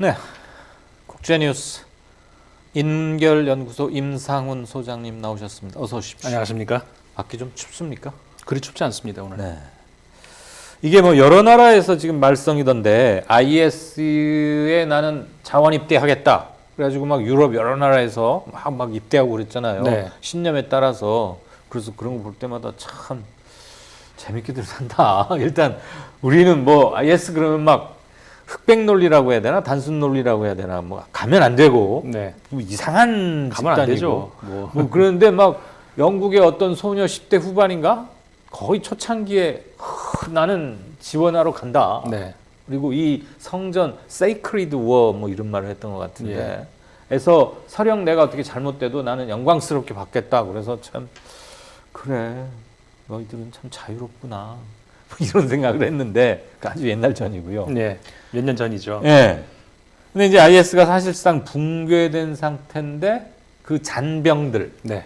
네, 국제뉴스 인결연구소 임상훈 소장님 나오셨습니다. 어서 오십시오. 안녕하십니까? 밖이 좀 춥습니까? 그리 춥지 않습니다 오늘. 네. 이게 뭐 여러 나라에서 지금 말썽이던데 IS에 나는 자원 입대하겠다. 그래가지고 막 유럽 여러 나라에서 막 입대하고 그랬잖아요. 네. 신념에 따라서. 그래서 그런 거 볼 때마다 참 재밌게들 산다. 일단 우리는 뭐 IS 그러면 막 흑백 논리라고 해야 되나 단순 논리라고 해야 되나 뭐 가면 안 되고 네. 뭐 이상한 가면 안 집단이고 되죠. 뭐 그런데 막 영국의 어떤 소녀 10대 후반인가 거의 초창기에 나는 지원하러 간다. 네. 그리고 이 성전 Sacred War 뭐 이런 말을 했던 것 같은데 예. 에서 설령 내가 어떻게 잘못돼도 나는 영광스럽게 받겠다. 그래서 참 그래 너희들은 참 자유롭구나 이런 생각을 했는데 아주 옛날 전이고요. 네. 몇 년 전이죠. 예. 근데 이제 IS가 사실상 붕괴된 상태인데 그 잔병들 네.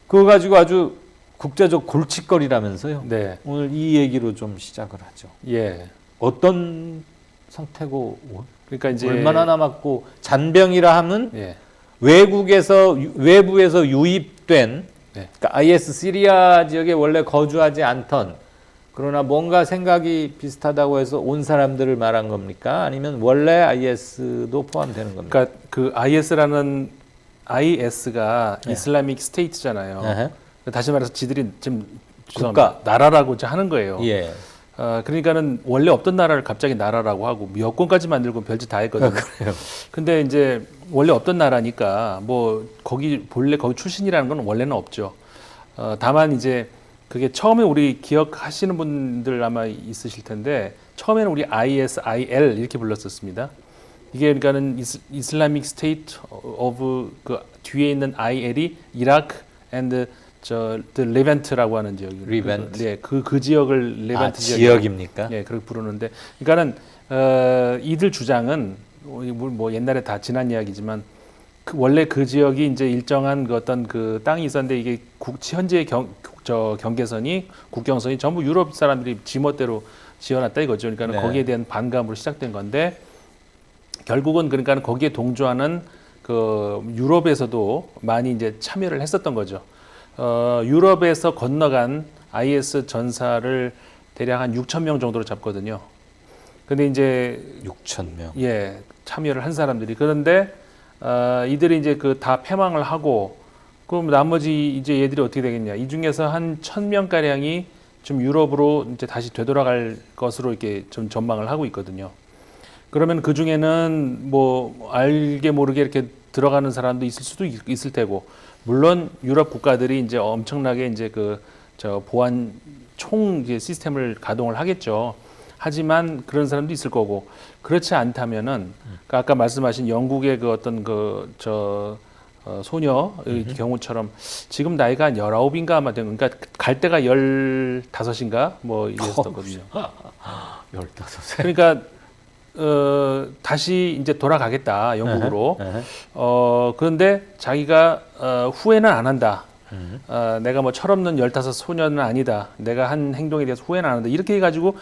그거 가지고 아주 국제적 골칫거리라면서요. 네. 오늘 이 얘기로 좀 시작을 하죠. 예. 어떤 상태고 그러니까 이제 얼마나 남았고 잔병이라 하면 예. 외부에서 유입된 네. 그러니까 IS 시리아 지역에 원래 거주하지 않던 그러나 뭔가 생각이 비슷하다고 해서 온 사람들을 말한 겁니까? 아니면 원래 IS도 포함되는 겁니까? 그러니까 그 IS가 네. 이슬라믹 스테이트잖아요. 에헤. 다시 말해서 지들이 지금 국가. 나라라고 하는 거예요. 예. 그러니까는 원래 없던 나라를 갑자기 나라라고 하고 여권까지 만들고 별짓 다 했거든요. 그래요. 근데 이제 원래 없던 나라니까 뭐 본래 거기 출신이라는 건 원래는 없죠. 다만 이제 그게 처음에 우리 기억하시는 분들 아마 있으실 텐데 처음에는 우리 ISIL 이렇게 불렀었습니다. 이게 그러니까는 이슬라믹 스테이트 오브 그 뒤에 있는 IL이 이라크 and the Levant라고 하는 지역이 리벤트. 네, 그 지역을 레반트 지역입니까? 예, 그렇게 부르는데, 그러니까는 이들 주장은 뭐 옛날에 다 지난 이야기지만 원래 그 지역이 이제 일정한 그 어떤 그 땅이 있었는데 이게 현재의 경계선이 국경선이 전부 유럽 사람들이 지멋대로 지어놨다 이거죠. 그러니까 네. 거기에 대한 반감으로 시작된 건데 결국은 그러니까 거기에 동조하는 그 유럽에서도 많이 이제 참여를 했었던 거죠. 유럽에서 건너간 IS 전사를 대략 한 6천 명 정도로 잡거든요. 근데 이제 6천 명. 예, 참여를 한 사람들이 그런데 이들이 이제 그 다 패망을 하고 그럼 나머지 이제 얘들이 어떻게 되겠냐? 이 중에서 한 1,000명 가량이 좀 유럽으로 이제 다시 되돌아갈 것으로 이렇게 좀 전망을 하고 있거든요. 그러면 그 중에는 뭐 알게 모르게 이렇게 들어가는 사람도 있을 수도 있을 테고, 물론 유럽 국가들이 이제 엄청나게 이제 보안 총 이제 시스템을 가동을 하겠죠. 하지만 그런 사람도 있을 거고, 그렇지 않다면은 그러니까 아까 말씀하신 영국의 그 어떤 소녀의 경우처럼 지금 나이가 한 19인가 아마 된, 그러니까 갈 때가 15인가 뭐 이랬었거든요. 15세. 그러니까 다시 이제 돌아가겠다 영국으로. 그런데 자기가 후회는 안 한다. 내가 뭐 철없는 15 소녀는 아니다. 내가 한 행동에 대해서 후회는 안 한다. 이렇게 해가지고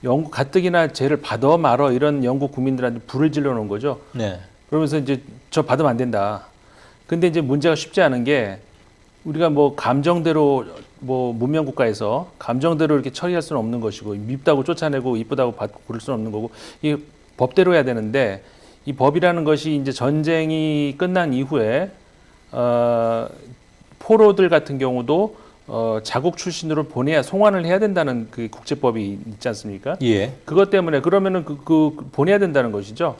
영국 가뜩이나 죄를 받아 말어 이런 영국 국민들한테 불을 질러 놓은 거죠. 네. 그러면서 이제 저 받으면 안 된다. 근데 이제 문제가 쉽지 않은 게 우리가 뭐 감정대로 뭐 문명 국가에서 감정대로 이렇게 처리할 수는 없는 것이고 밉다고 쫓아내고 이쁘다고 받고 그럴 수는 없는 거고 이 법대로 해야 되는데 이 법이라는 것이 이제 전쟁이 끝난 이후에 포로들 같은 경우도 자국 출신으로 송환을 해야 된다는 그 국제법이 있지 않습니까? 예. 그것 때문에 그러면은 그 보내야 된다는 것이죠.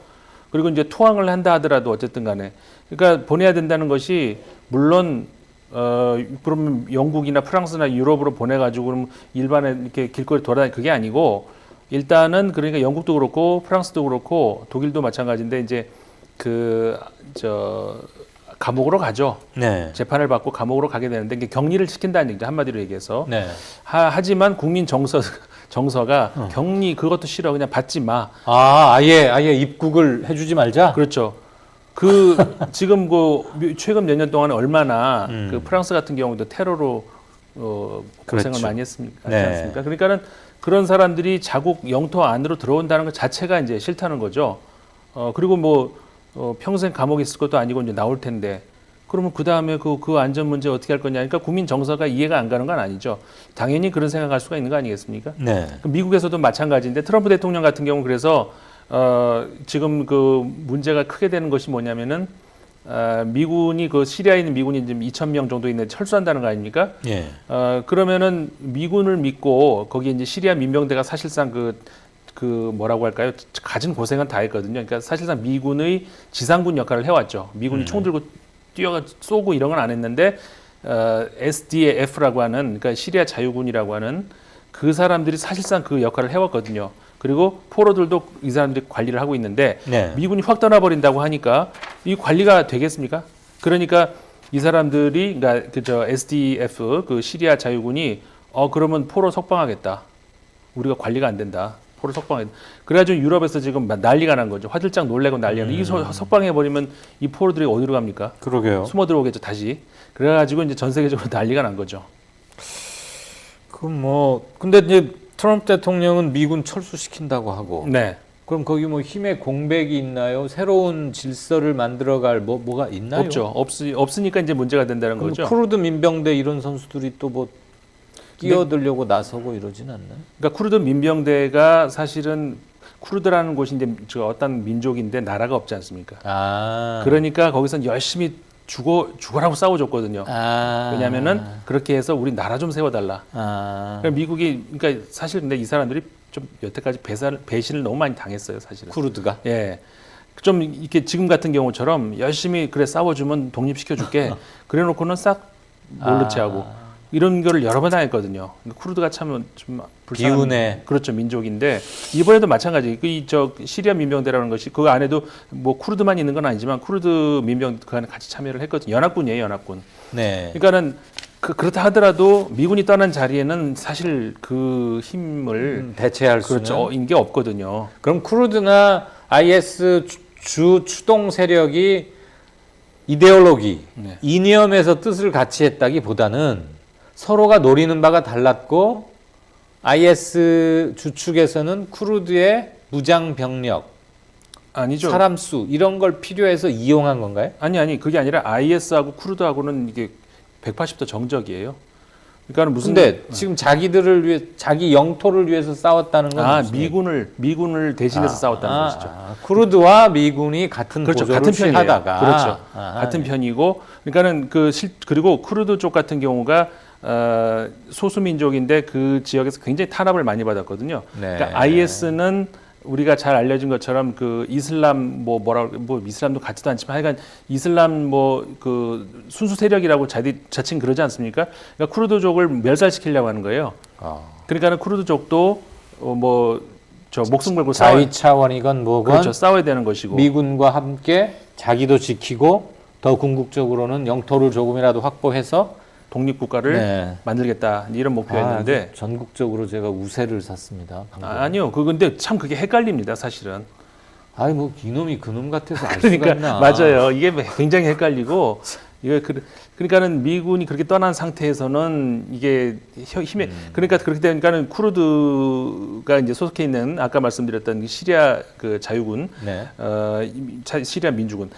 그리고 이제 투항을 한다 하더라도 어쨌든 간에 그러니까 보내야 된다는 것이 물론 그러면 영국이나 프랑스나 유럽으로 보내가지고 그럼 일반에 이렇게 길거리 돌아다니 그게 아니고 일단은 그러니까 영국도 그렇고 프랑스도 그렇고 독일도 마찬가지인데 이제 감옥으로 가죠. 네. 재판을 받고 감옥으로 가게 되는데 이게 격리를 시킨다는 얘기죠. 한마디로 얘기해서. 네. 하지만 국민 정서가 격리 그것도 싫어. 그냥 받지 마. 아예 입국을 해주지 말자. 그렇죠. 지금 최근 몇 년 동안 얼마나 그 프랑스 같은 경우도 테러로 고생을 그렇죠. 많이 했습니까? 네. 않습니까? 그러니까는 그런 사람들이 자국 영토 안으로 들어온다는 것 자체가 이제 싫다는 거죠. 그리고 뭐 평생 감옥에 있을 것도 아니고 이제 나올 텐데 그러면 그 다음에 그 안전 문제 어떻게 할 거냐? 그러니까 국민 정서가 이해가 안 가는 건 아니죠. 당연히 그런 생각할 수가 있는 거 아니겠습니까? 네. 미국에서도 마찬가지인데 트럼프 대통령 같은 경우 그래서 지금 그 문제가 크게 되는 것이 뭐냐면은 미군이 그 시리아에 있는 미군이 지금 2,000명 정도 있는데 철수한다는 거 아닙니까? 예. 그러면은 미군을 믿고 거기에 이제 시리아 민병대가 사실상 그 뭐라고 할까요? 가진 고생은 다 했거든요. 그러니까 사실상 미군의 지상군 역할을 해왔죠. 미군이 총 들고 뛰어가 쏘고 이런 건 안 했는데 SDF라고 하는 그러니까 시리아 자유군이라고 하는 그 사람들이 사실상 그 역할을 해왔거든요. 그리고 포로들도 이 사람들이 관리를 하고 있는데 네. 미군이 확 떠나버린다고 하니까 이 관리가 되겠습니까? 그러니까 이 사람들이 그러니까 그저 SDF 그 시리아 자유군이 그러면 포로 석방하겠다. 우리가 관리가 안 된다. 포로 석방해. 그래가지고 유럽에서 지금 난리가 난 거죠. 화들짝 놀래고 난리가 난. 이 석방해 버리면 이 포로들이 어디로 갑니까? 그러게요. 숨어 들어오겠죠 다시. 그래가지고 이제 전 세계적으로 난리가 난 거죠. 근데 이제 트럼프 대통령은 미군 철수시킨다고 하고. 네. 그럼 거기 뭐 힘의 공백이 있나요? 새로운 질서를 만들어갈 뭐가 있나요? 없죠. 없으니까 이제 문제가 된다는 그럼 거죠. 쿠르드 민병대 이런 선수들이 또 뭐 끼어들려고 나서고 이러진 않나요? 그러니까 쿠르드 민병대가 사실은 쿠르드라는 곳이 이제 저 어떤 민족인데 나라가 없지 않습니까? 그러니까 거기서 열심히 죽어라고 싸워줬거든요. 왜냐하면은 그렇게 해서 우리 나라 좀 세워달라. 그러니까 미국이 그러니까 사실 근데 이 사람들이 좀 여태까지 배신을 너무 많이 당했어요, 사실은. 쿠르드가? 예. 좀 이렇게 지금 같은 경우처럼 열심히 그래 싸워주면 독립시켜줄게. 그래놓고는 싹 몰래 채하고. 이런 거를 여러 번 당했거든요. 쿠르드가 참 좀 불쌍한 비운의 그렇죠 민족인데 이번에도 마찬가지. 저 시리아 민병대라는 것이 그 안에도 뭐 쿠르드만 있는 건 아니지만 쿠르드 민병 그 안에 같이 참여를 했거든요. 연합군이에요, 연합군. 네. 그러니까는 그렇다 하더라도 미군이 떠난 자리에는 사실 그 힘을 대체할 그렇죠. 수는 게 없거든요. 그럼 쿠르드나 IS 주 추동 세력이 이데올로기, 네. 이념에서 뜻을 같이 했다기보다는 서로가 노리는 바가 달랐고 IS 주축에서는 쿠르드의 무장 병력, 아니죠. 사람 수 이런 걸 필요해서 이용한 건가요? 아니 그게 아니라 IS하고 쿠르드하고는 이게 180도 정적이에요. 그러니까 무슨 근데 지금 자기들을 위해 자기 영토를 위해서 싸웠다는 건 무슨 미군을 대신해서 싸웠다는 것이죠. 쿠르드와 미군이 같은 그렇죠. 보조를 같은 편이에요. 취하다가 그렇죠. 같은 편이고 그러니까는 그리고 쿠르드 쪽 같은 경우가 소수 민족인데 그 지역에서 굉장히 탄압을 많이 받았거든요. 네. 그러니까 IS는 우리가 잘 알려진 것처럼 그 이슬람 뭐 이슬람도 같지도 않지만 하여간 이슬람 그 순수 세력이라고 자칭 그러지 않습니까? 그러니까 쿠르드족을 멸살시키려고 하는 거예요. 그러니까는 쿠르드족도 목숨 걸고 자위 차원이건 뭐건 그렇죠. 싸워야 되는 것이고 미군과 함께 자기도 지키고 더 궁극적으로는 영토를 조금이라도 확보해서 독립국가를 만들겠다 이런 목표였는데 전국적으로 제가 우세를 샀습니다. 아니요. 근데 참 그게 헷갈립니다. 사실은. 뭐 이놈이 그놈 같아서 알 그러니까 수가 있나. 맞아요. 이게 굉장히 헷갈리고 그러니까는 미군이 그렇게 떠난 상태에서는 이게 힘에 그러니까 그렇게 되니까는 쿠르드가 이제 소속해 있는 아까 말씀드렸던 시리아 그 자유군, 네. 시리아 민주군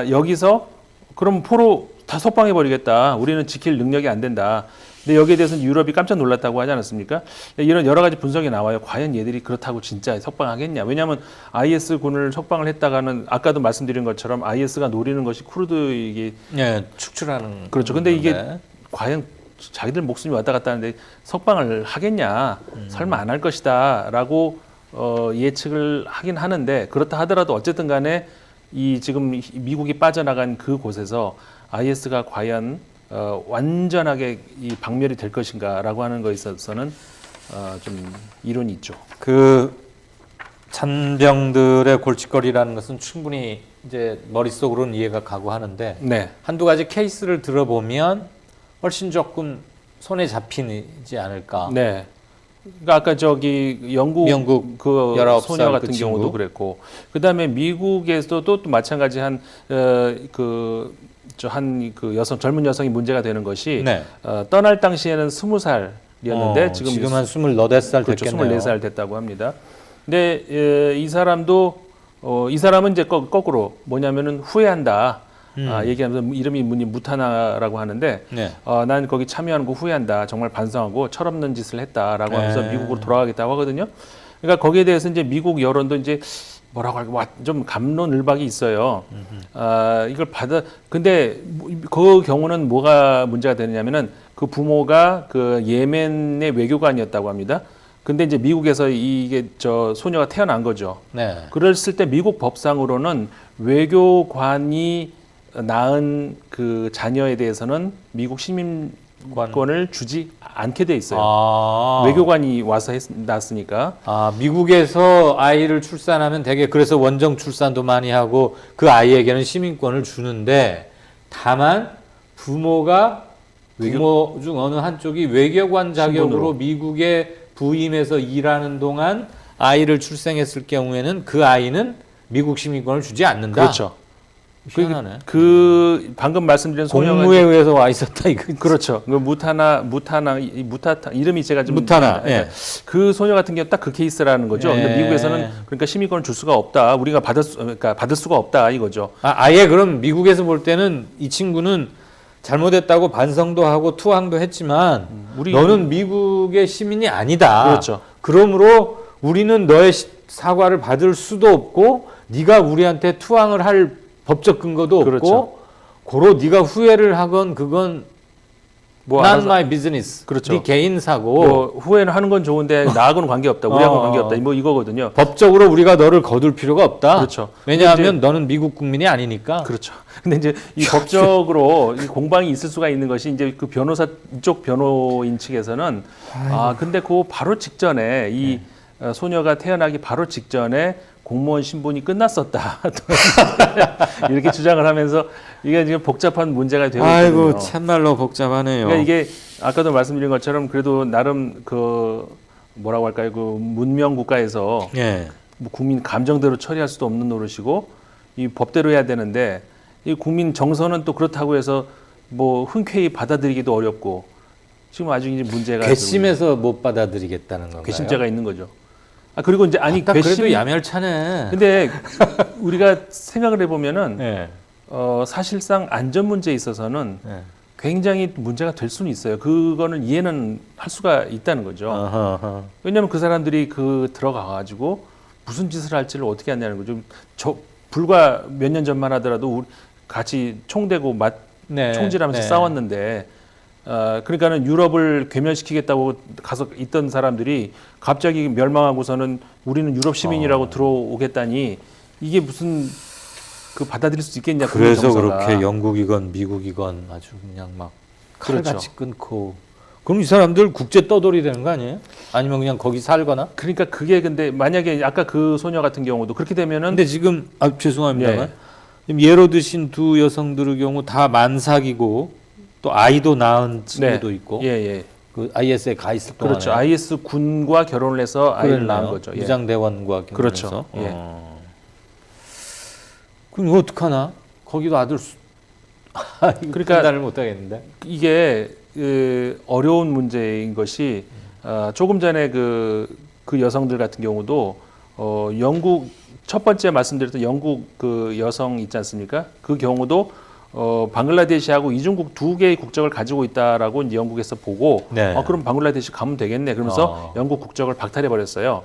여기서 그럼 포로 다 석방해 버리겠다. 우리는 지킬 능력이 안 된다. 근데 여기에 대해서는 유럽이 깜짝 놀랐다고 하지 않았습니까? 이런 여러 가지 분석이 나와요. 과연 얘들이 그렇다고 진짜 석방하겠냐? 왜냐하면 IS 군을 석방을 했다가는 아까도 말씀드린 것처럼 IS가 노리는 것이 쿠르드에게 축출하는 그렇죠. 근데 이게 과연 자기들 목숨이 왔다 갔다 하는데 석방을 하겠냐? 설마 안 할 것이다라고 예측을 하긴 하는데 그렇다 하더라도 어쨌든 간에 이 지금 미국이 빠져나간 그 곳에서 IS가 과연 완전하게 이 박멸이 될 것인가라고 하는 것에 있어서는 좀 이론이 있죠. 그 잔병들의 골칫거리라는 것은 충분히 이제 머릿속으로는 이해가 가고 하는데 한두 가지 케이스를 들어보면 훨씬 조금 손에 잡히지 않을까. 네. 그러니까 아까 저기 영국 그 19살 소녀 같은 그 경우도 그랬고 그다음에 미국에서도 또 마찬가지 그 여성 젊은 여성이 문제가 되는 것이 떠날 당시에는 20살이었는데 지금 한 28살 그렇죠, 됐겠네요. 24살 됐다고 합니다. 근데 이 사람도 이 사람은 이제 거꾸로 뭐냐면은 후회한다. 음. 얘기하면서 이름이 무타나라고 하는데 네. 난 거기 참여하는 거 후회한다. 정말 반성하고 철없는 짓을 했다라고 하면서 네. 미국으로 돌아가겠다고 하거든요. 그러니까 거기에 대해서 이제 미국 여론도 이제 뭐라고 할까 좀 갑론을박이 있어요. 이걸 근데 그 경우는 뭐가 문제가 되느냐면은 그 부모가 그 예멘의 외교관이었다고 합니다. 근데 이제 미국에서 이게 저 소녀가 태어난 거죠. 네. 그랬을 때 미국 법상으로는 외교관이 낳은 그 자녀에 대해서는 미국 시민권을 주지 않게 돼 있어요. 아. 외교관이 와서 낳았으니까. 아, 미국에서 아이를 출산하면 되게 그래서 원정 출산도 많이 하고 그 아이에게는 시민권을 주는데 다만 부모 중 어느 한쪽이 외교관 자격으로 신분으로. 미국에 부임해서 일하는 동안 아이를 출생했을 경우에는 그 아이는 미국 시민권을 주지 않는다. 그렇죠. 희한하네. 그 방금 말씀드린 소녀가 공무에 의해서 와 있었다 이거. 그렇죠. 그 무타나 이름이 제가 좀 무타나. 예. 그 소녀 같은 경우 딱 그 케이스라는 거죠. 예. 근데 미국에서는 그러니까 시민권을 줄 수가 없다. 우리가 받을 수가 없다 이거죠. 아예 그럼 미국에서 볼 때는 이 친구는 잘못했다고 반성도 하고 투항도 했지만 너는 미국의 시민이 아니다. 그렇죠. 그러므로 우리는 너의 사과를 받을 수도 없고 네가 우리한테 투항을 할 법적 근거도 없고 그렇죠. 고로 네가 후회를 하건 그건 뭐 not 알아서- my business. 그렇죠. 네 개인 사고. 뭐 후회는 하는 건 좋은데 나하고는 관계없다. 우리하고는 관계없다. 뭐 이거거든요. 법적으로 우리가 너를 거둘 필요가 없다. 그렇죠. 왜냐하면 너는 미국 국민이 아니니까. 그렇죠. 근데 이제 이 법적으로 이 공방이 있을 수가 있는 것이 이제 그 이쪽 변호인 측에서는 근데 그 바로 직전에 이 소녀가 태어나기 바로 직전에 공무원 신분이 끝났었다. 이렇게 주장을 하면서 이게 지금 복잡한 문제가 되고 있거든요. 아이고 참말로 복잡하네요. 그러니까 이게 아까도 말씀드린 것처럼 그래도 나름 그 뭐라고 할까요? 그 문명 국가에서 예. 뭐 국민 감정대로 처리할 수도 없는 노릇이고 이 법대로 해야 되는데 이 국민 정서는 또 그렇다고 해서 뭐 흔쾌히 받아들이기도 어렵고 지금 아주 이제 문제가 괘씸해서 못 받아들이겠다는 건가요? 괘씸죄가 있는 거죠. 그리고 이제 딱 그래도 야멸차네. 근데 우리가 생각을 해보면은 예. 사실상 안전 문제에 있어서는 예. 굉장히 문제가 될 수는 있어요. 그거는 이해는 할 수가 있다는 거죠. 어허허. 왜냐하면 그 사람들이 들어가가지고 무슨 짓을 할지를 어떻게 하냐는 거죠. 불과 몇 년 전만 하더라도 우리 같이 총대고 네, 총질하면서 네. 싸웠는데, 그러니까는 유럽을 괴멸시키겠다고 가서 있던 사람들이 갑자기 멸망하고서는 우리는 유럽 시민이라고 들어오겠다니 이게 무슨 그 받아들일 수 있겠냐? 그래서 국민정서가. 그렇게 영국이건 미국이건 아주 그냥 막 칼같이 그렇죠. 끊고. 그럼 이 사람들 국제 떠돌이 되는 거 아니에요? 아니면 그냥 거기 살거나? 그러니까 그게 근데 만약에 아까 그 소녀 같은 경우도 그렇게 되면은 근데 지금 죄송합니다만 예. 지금 예로 드신 두 여성들의 경우 다 만삭이고 또 아이도 낳은 친구도 있고 예, 예. 그 IS에 가 있을 동안에 그렇죠. IS 군과 결혼을 해서 아이를 낳은 거죠. 예. 무장대원과 결혼해서. 그렇죠. 예. 그럼 이거 어떡하나? 거기도 아들 그러니까 판단을 못 하겠는데. 이게 어려운 문제인 것이 조금 전에 그 여성들 같은 경우도 영국 첫 번째 말씀드렸던 영국 그 여성 있지 않습니까? 그 경우도 방글라데시하고 이중국 두 개의 국적을 가지고 있다라고 이제 영국에서 보고 네. 그럼 방글라데시 가면 되겠네 그러면서 영국 국적을 박탈해 버렸어요.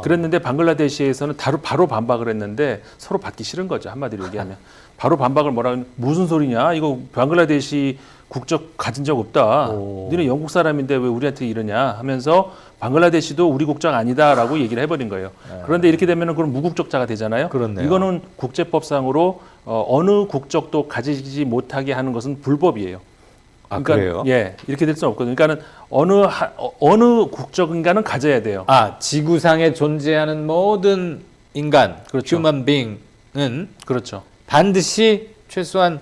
그랬는데 방글라데시에서는 바로 반박을 했는데 서로 받기 싫은 거죠. 한마디로 얘기하면 바로 반박을 무슨 소리냐? 이거 방글라데시 국적 가진 적 없다. 너네 영국 사람인데 왜 우리한테 이러냐 하면서 방글라데시도 우리 국적 아니다라고 얘기를 해버린 거예요. 그런데 이렇게 되면은 그럼 무국적자가 되잖아요. 그렇네요. 이거는 국제법상으로 어느 국적도 가지지 못하게 하는 것은 불법이에요. 그러니까, 그래요? 예, 이렇게 될 수는 없거든요. 그러니까는 어느 국적인가는 가져야 돼요. 지구상에 존재하는 모든 인간, 그렇죠. human being은 그렇죠. 반드시 최소한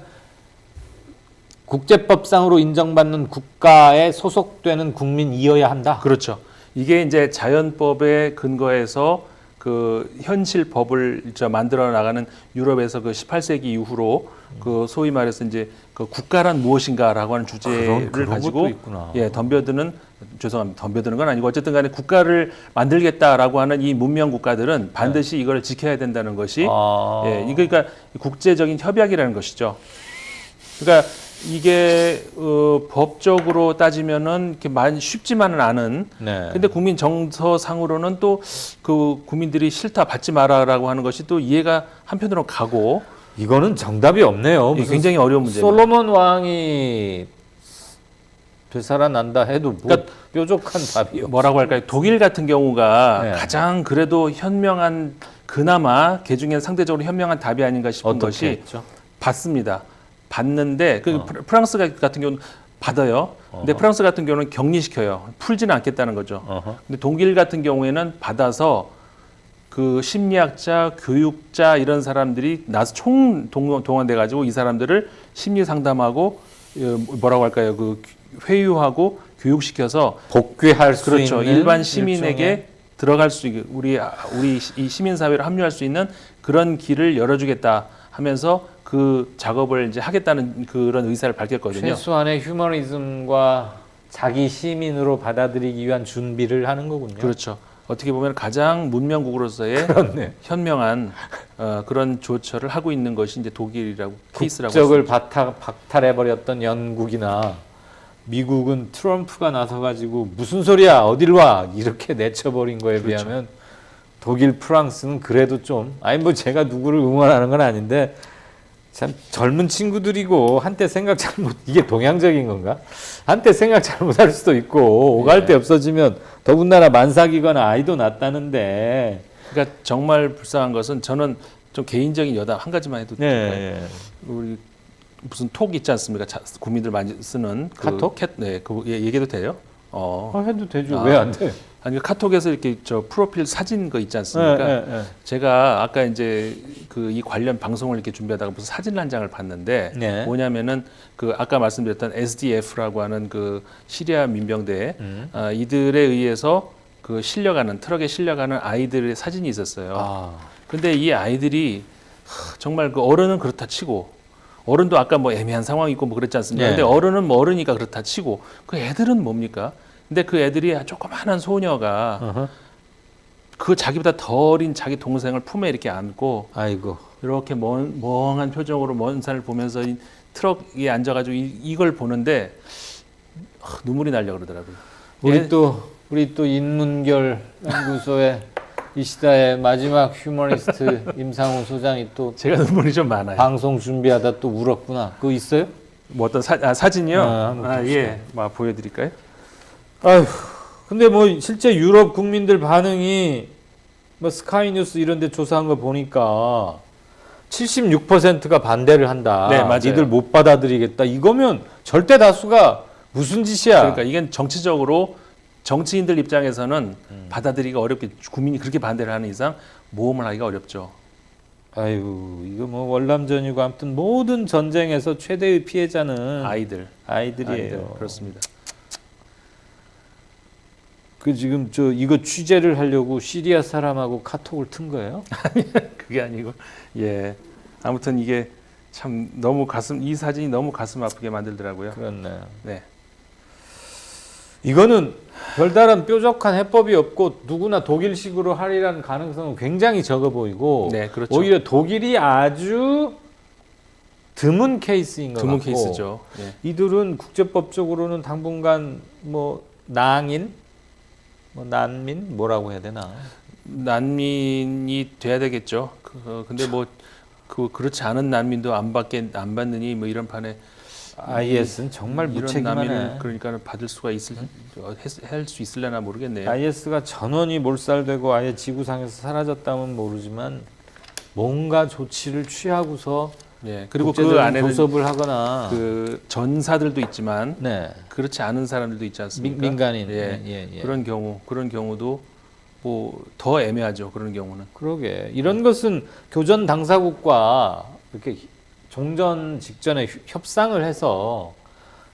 국제법상으로 인정받는 국가에 소속되는 국민이어야 한다. 그렇죠. 이게 이제 자연법에 근거해서 그 현실 법을 만들어 나가는 유럽에서 그 18세기 이후로 그 소위 말해서 이제 그 국가란 무엇인가라고 하는 주제를 그런 가지고 것도 있구나. 덤벼드는 죄송합니다. 덤벼드는 건 아니고 어쨌든 간에 국가를 만들겠다라고 하는 이 문명 국가들은 반드시 이걸 지켜야 된다는 것이 예, 이거 그러니까 국제적인 협약이라는 것이죠. 그러니까 이게 법적으로 따지면은 이렇게 쉽지만은 않은. 네. 근데 국민 정서상으로는 또 그 국민들이 싫다 받지 마라라고 하는 것이 또 이해가 한편으로 가고 이거는 정답이 없네요. 이게 무슨 굉장히 어려운 문제입니다. 솔로몬 왕이 되살아난다 해도 뭐 그러니까 뾰족한 답이요. 뭐라고 할까요? 독일 같은 경우가 네. 가장 그래도 현명한 그나마 개 중에 상대적으로 현명한 답이 아닌가 싶은 어떻게 것이 했죠? 받습니다. 받는데 그 프랑스 같은 경우는 받아요. 근데 프랑스 같은 경우는 격리시켜요. 풀지는 않겠다는 거죠. 근데 독일 같은 경우에는 받아서 그 심리학자, 교육자 이런 사람들이 나서 동원돼 가지고 이 사람들을 심리 상담하고 뭐라고 할까요? 그 회유하고 교육시켜서 복귀할 수 그렇죠. 있는 일반 시민에게 일종의 들어갈 수 있게 우리 이 시민 사회로 합류할 수 있는 그런 길을 열어주겠다 하면서 그 작업을 이제 하겠다는 그런 의사를 밝혔거든요. 최소한의 휴머니즘과 자기 시민으로 받아들이기 위한 준비를 하는 거군요. 그렇죠. 어떻게 보면 가장 문명국으로서의 그렇네. 현명한 그런 조처를 하고 있는 것이 이제 독일이라고 케이스라고 국적을 박탈해버렸던 영국이나 미국은 트럼프가 나서가지고 무슨 소리야 어딜 와 이렇게 내쳐버린 거에 그렇죠. 비하면 독일, 프랑스는 그래도 좀 아니 뭐 제가 누구를 응원하는 건 아닌데 참 젊은 친구들이고 한때 생각 잘못 이게 동양적인 건가? 한때 생각 잘못할 수도 있고 오갈 데 없어지면 더군다나 만삭이거나 아이도 낳았다는데 그러니까 정말 불쌍한 것은 저는 좀 개인적인 여담 한 가지만 해도 될까요? 우리 무슨 톡 있지 않습니까? 국민들 많이 쓰는 카톡? 네, 그 얘기해도 돼요? 해도 되죠. 아. 왜 안 돼? 아니 카톡에서 이렇게 저 프로필 사진 거 있지 않습니까? 제가 아까 이제 그 이 관련 방송을 이렇게 준비하다가 무슨 사진 한 장을 봤는데 네. 뭐냐면은 그 아까 말씀드렸던 SDF라고 하는 그 시리아 민병대 이들에 의해서 그 실려가는 트럭에 실려가는 아이들의 사진이 있었어요. 근데 이 아이들이 정말 그 어른은 그렇다 치고 어른도 아까 뭐 애매한 상황이 있고 뭐 그랬지 않습니까? 네. 근데 어른은 뭐 어른이니까 그렇다 치고 그 애들은 뭡니까? 근데 그 애들이 조그마한 소녀가 그 자기보다 더 어린 자기 동생을 품에 이렇게 안고 아이고 이렇게 멍한 표정으로 먼 산을 보면서 이 트럭에 앉아가지고 이걸 보는데 눈물이 나려고 그러더라고요. 우리 또 인문결 연구소의 이시다의 마지막 휴머니스트 임상훈 소장이 또 제가 눈물이 좀 많아요. 방송 준비하다 또 울었구나. 그거 있어요? 뭐 어떤 사진이요? 한번 봅시다. 예, 막 보여드릴까요? 아휴, 근데 뭐 실제 유럽 국민들 반응이 뭐 스카이뉴스 이런 데 조사한 거 보니까 76%가 반대를 한다. 네, 맞아요. 니들 못 받아들이겠다. 이거면 절대 다수가 무슨 짓이야. 그러니까 이건 정치적으로 정치인들 입장에서는 받아들이기가 어렵게 국민이 그렇게 반대를 하는 이상 모험을 하기가 어렵죠. 아이고, 이거 뭐 월남전이고 아무튼 모든 전쟁에서 최대의 피해자는 아이들이에요. 아이들이에요. 그렇습니다. 그 지금 이거 취재를 하려고 시리아 사람하고 카톡을 튼 거예요? 그게 아니고 예 아무튼 이게 참 너무 이 사진이 너무 가슴 아프게 만들더라고요. 그렇네요. 네. 이거는 별다른 뾰족한 해법이 없고 누구나 독일식으로 하리라는 가능성은 굉장히 적어 보이고 네, 그렇죠. 오히려 독일이 아주 드문 케이스인 것 드문 같고 케이스죠. 예. 이들은 국제법적으로는 당분간 뭐 낭인, 뭐 난민 뭐라고 해야 되나? 난민이 돼야 되겠죠. 근데 뭐 그렇지 않은 난민도 안 받느니 뭐 이런 판에 IS는 정말 이런 무책임하네. 난민을 그러니까 받을 수가 할 수 있을려나 모르겠네요. IS가 전원이 몰살되고 아예 지구상에서 사라졌다면 모르지만 뭔가 조치를 취하고서 예. 그리고 그 국제적인 안에는 교섭을 하거나 그 전사들도 있지만 네. 그렇지 않은 사람들도 있지 않습니까? 민간인 예. 예. 그런 경우도 뭐 더 애매하죠. 그런 경우는. 그러게 이런 것은 교전 당사국과 이렇게 종전 직전에 협상을 해서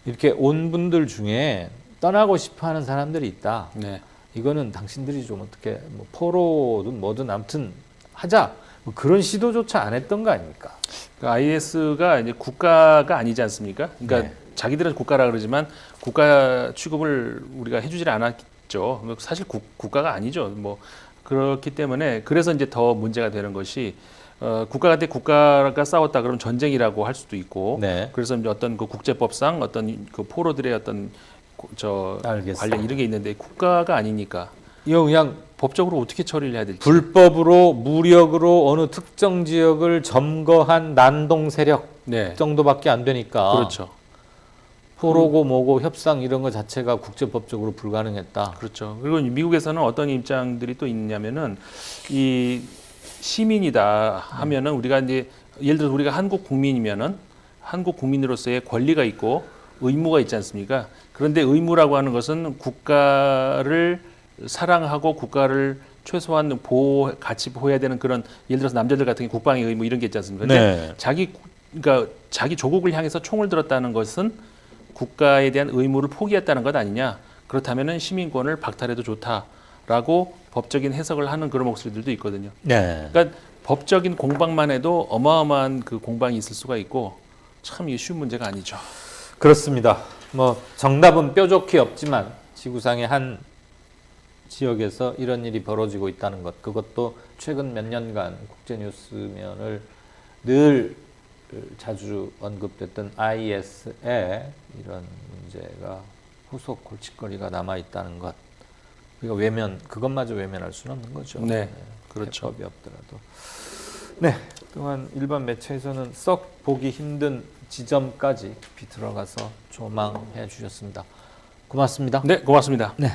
이렇게 온 분들 중에 떠나고 싶어하는 사람들이 있다. 네. 이거는 당신들이 좀 어떻게 뭐 포로든 뭐든 아무튼 하자. 뭐 그런 시도조차 안 했던 거 아닙니까? 그 IS가 이제 국가가 아니지 않습니까? 그러니까 네. 자기들은 국가라 그러지만 국가 취급을 우리가 해주질 않았죠. 사실 국가가 아니죠. 뭐 그렇기 때문에 그래서 이제 더 문제가 되는 것이 국가가 대 국가가 싸웠다 그러면 전쟁이라고 할 수도 있고 네. 그래서 이제 어떤 그 국제법상 어떤 그 포로들의 어떤 알겠습니다. 관련 이런 게 있는데 국가가 아니니까 이거 그냥 법적으로 어떻게 처리를 해야 될지. 불법으로 무력으로 어느 특정 지역을 점거한 난동 세력 네. 정도밖에 안 되니까 그렇죠. 포로고 뭐고 협상 이런 거 자체가 국제법적으로 불가능했다. 그렇죠. 그리고 미국에서는 어떤 입장들이 또 있냐면은 이 시민이다 하면은 우리가 이제 예를 들어 우리가 한국 국민이면은 한국 국민으로서의 권리가 있고 의무가 있지 않습니까? 그런데 의무라고 하는 것은 국가를 사랑하고 국가를 최소한 같이 보호해야 되는 그런 예를 들어서 남자들 같은 경우 국방의 의무 이런 게 있지 않습니까? 근데 네. 그러니까 자기 조국을 향해서 총을 들었다는 것은 국가에 대한 의무를 포기했다는 것 아니냐? 그렇다면은 시민권을 박탈해도 좋다라고 법적인 해석을 하는 그런 목소리들도 있거든요. 네. 그러니까 법적인 공방만 해도 어마어마한 그 공방이 있을 수가 있고 참 이게 쉬운 문제가 아니죠. 그렇습니다. 뭐 정답은 뾰족히 없지만 지구상의 한 지역에서 이런 일이 벌어지고 있다는 것, 그것도 최근 몇 년간 국제뉴스면을 늘 자주 언급됐던 IS에 이런 문제가 후속 골칫거리가 남아 있다는 것, 우리가 그것마저 외면할 수는 없는 거죠. 네, 그렇죠. 해법이 없더라도. 네, 또한 일반 매체에서는 썩 보기 힘든 지점까지 깊이 들어가서 조망해 주셨습니다. 고맙습니다. 네, 고맙습니다. 네.